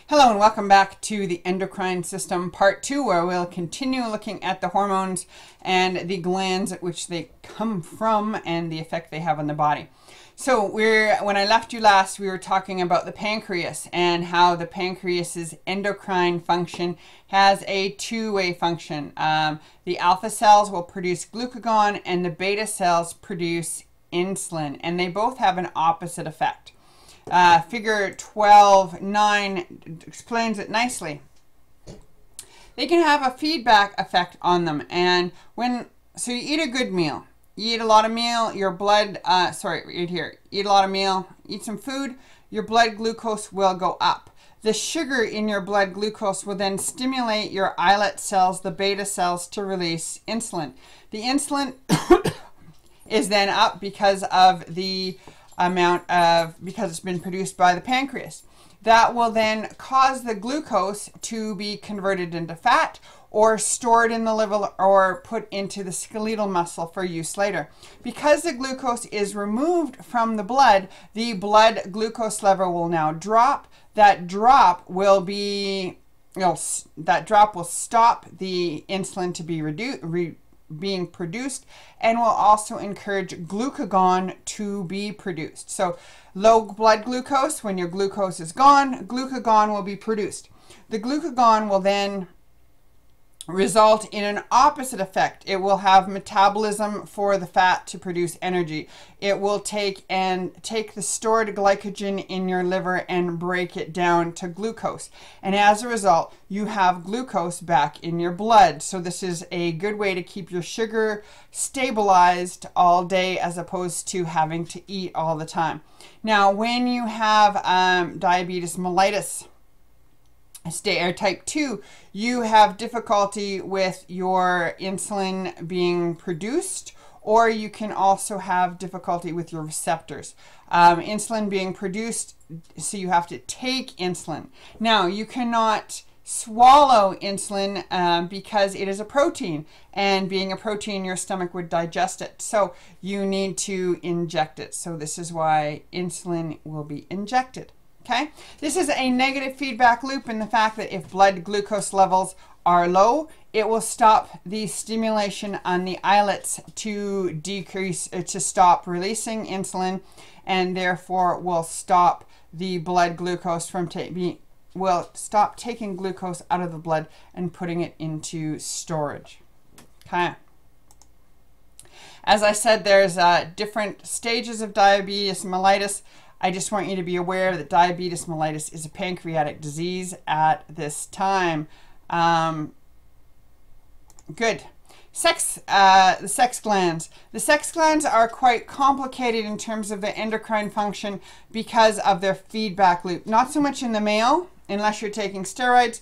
Hello and welcome back to the endocrine system part 2, where we'll continue looking at the hormones and the glands at which they come from and the effect they have on the body. So when I left you last, we were talking about the pancreas and how the pancreas's endocrine function has a two-way function. The alpha cells will produce glucagon and the beta cells produce insulin, and they both have an opposite effect. Figure 12.9 explains it nicely. They can have a feedback effect on them, and so you eat a good meal, you eat a lot of meal, your blood, right here, eat a lot of meal, eat some food, your blood glucose will go up. The sugar in your blood glucose will then stimulate your islet cells, the beta cells, to release insulin. The insulin is then up because of the because it's been produced by the pancreas. That will then cause the glucose to be converted into fat or stored in the liver or put into the skeletal muscle for use later. Because the glucose is removed from the blood glucose level will now drop. That drop will be, that drop will stop the insulin to be being produced, and will also encourage glucagon to be produced. So low blood glucose, when your glucose is gone, glucagon will be produced. The glucagon will then result in an opposite effect. It will have metabolism for the fat to produce energy. It will take the stored glycogen in your liver and break it down to glucose. And as a result, you have glucose back in your blood. So this is a good way to keep your sugar stabilized all day as opposed to having to eat all the time. Now, when you have diabetes mellitus, type 2, you have difficulty with your insulin being produced, or you can also have difficulty with your receptors. Insulin being produced, so you have to take insulin. Now, you cannot swallow insulin because it is a protein, and being a protein, your stomach would digest it. So you need to inject it. So this is why insulin will be injected. Okay, this is a negative feedback loop in the fact that if blood glucose levels are low, it will stop the stimulation on the islets to decrease, to stop releasing insulin, and therefore will stop the blood glucose from will stop taking glucose out of the blood and putting it into storage. Okay. As I said, there's different stages of diabetes mellitus. I just want you to be aware that diabetes mellitus is a pancreatic disease at this time. Good. The sex glands. The sex glands are quite complicated in terms of the endocrine function because of their feedback loop. Not so much in the male, unless you're taking steroids,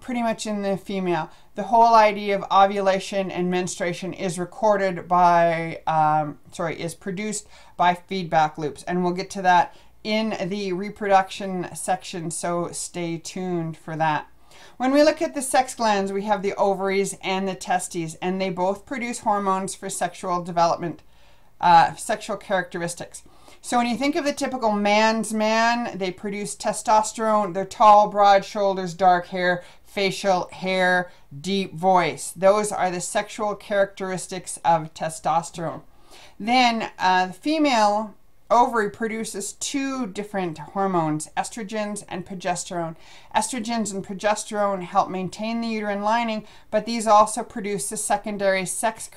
pretty much in the female. The whole idea of ovulation and menstruation is recorded by, is produced by feedback loops. And we'll get to that in the reproduction section, so stay tuned for that. When we look at the sex glands, we have the ovaries and the testes, and they both produce hormones for sexual development, sexual characteristics. So when you think of the typical man's man, they produce testosterone. They're tall, broad shoulders, dark hair, facial hair, deep voice. Those are the sexual characteristics of testosterone. Then the female ovary produces two different hormones, estrogens and progesterone. Estrogens and progesterone help maintain the uterine lining, but these also produce the secondary sex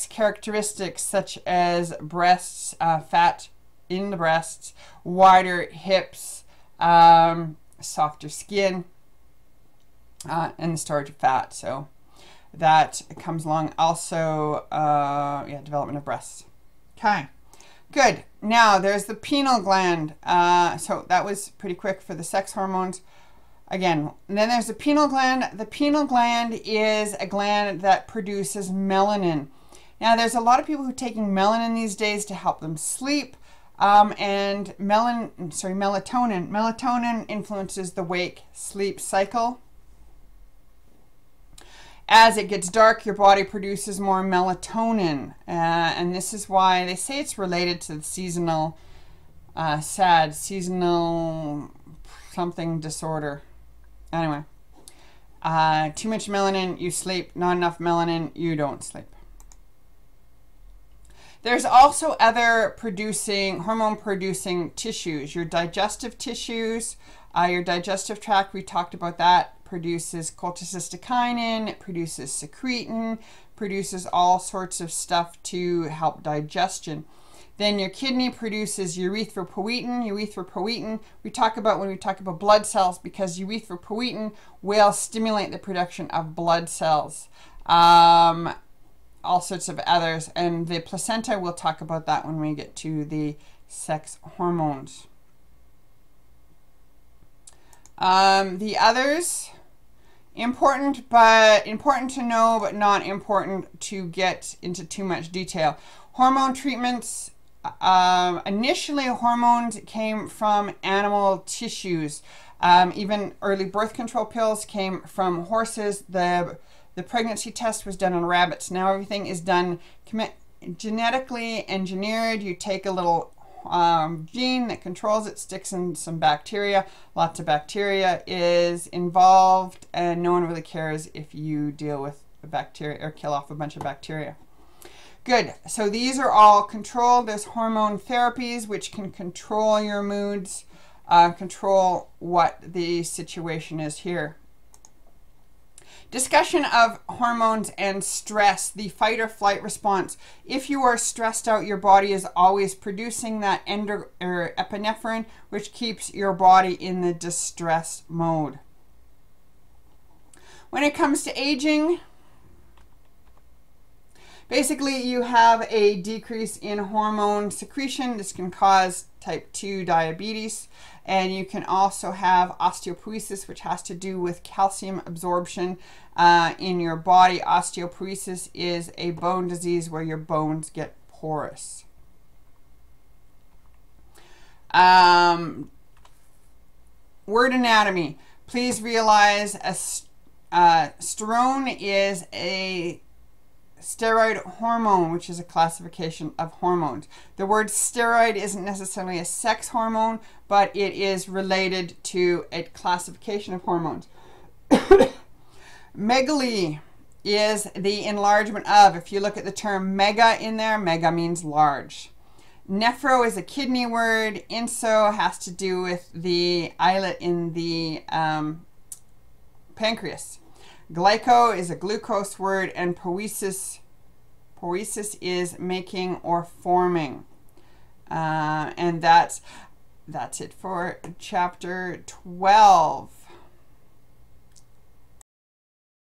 characteristics such as breasts, fat in the breasts, wider hips, softer skin, and the storage of fat. So that comes along. Also, development of breasts. Okay, good. Now there's the pineal gland. So that was pretty quick for the sex hormones. Again, and then there's the pineal gland. The pineal gland is a gland that produces melanin. Now, there's a lot of people who are taking melanin these days to help them sleep. And melatonin. Melatonin influences the wake-sleep cycle. As it gets dark, your body produces more melatonin. And this is why they say it's related to the seasonal SAD, seasonal something disorder. Anyway, too much melanin, you sleep. Not enough melanin, you don't sleep. There's also other hormone-producing tissues. Your digestive tissues, your digestive tract, we talked about that, produces cholecystokinin, it produces secretin, produces all sorts of stuff to help digestion. Then your kidney produces erythropoietin. Erythropoietin we talk about when we talk about blood cells, because erythropoietin will stimulate the production of blood cells. All sorts of others, and the placenta, we'll talk about that when we get to the sex hormones. The others, important to know, but not important to get into too much detail. Hormone treatments, initially hormones came from animal tissues. Even early birth control pills came from horses. The pregnancy test was done on rabbits. Now everything is done genetically engineered. You take a little gene that controls it, sticks in some bacteria. Lots of bacteria is involved, and no one really cares if you deal with the bacteria or kill off a bunch of bacteria. Good. So these are all controlled. There's hormone therapies, which can control your moods, control what the situation is here. Discussion of hormones and stress, the fight or flight response. If you are stressed out, your body is always producing that epinephrine, which keeps your body in the distress mode. When it comes to aging, basically you have a decrease in hormone secretion. This can cause type 2 diabetes. And you can also have osteoporosis, which has to do with calcium absorption in your body. Osteoporosis is a bone disease where your bones get porous. Word anatomy. Please realize estrone is a steroid hormone, which is a classification of hormones. The word steroid isn't necessarily a sex hormone, but it is related to a classification of hormones. Megaly is the enlargement of, if you look at the term mega in there, mega means large. Nephro is a kidney word. Inso has to do with the islet in the pancreas. Glyco is a glucose word, and poiesis is making or forming. And that's it for chapter 12.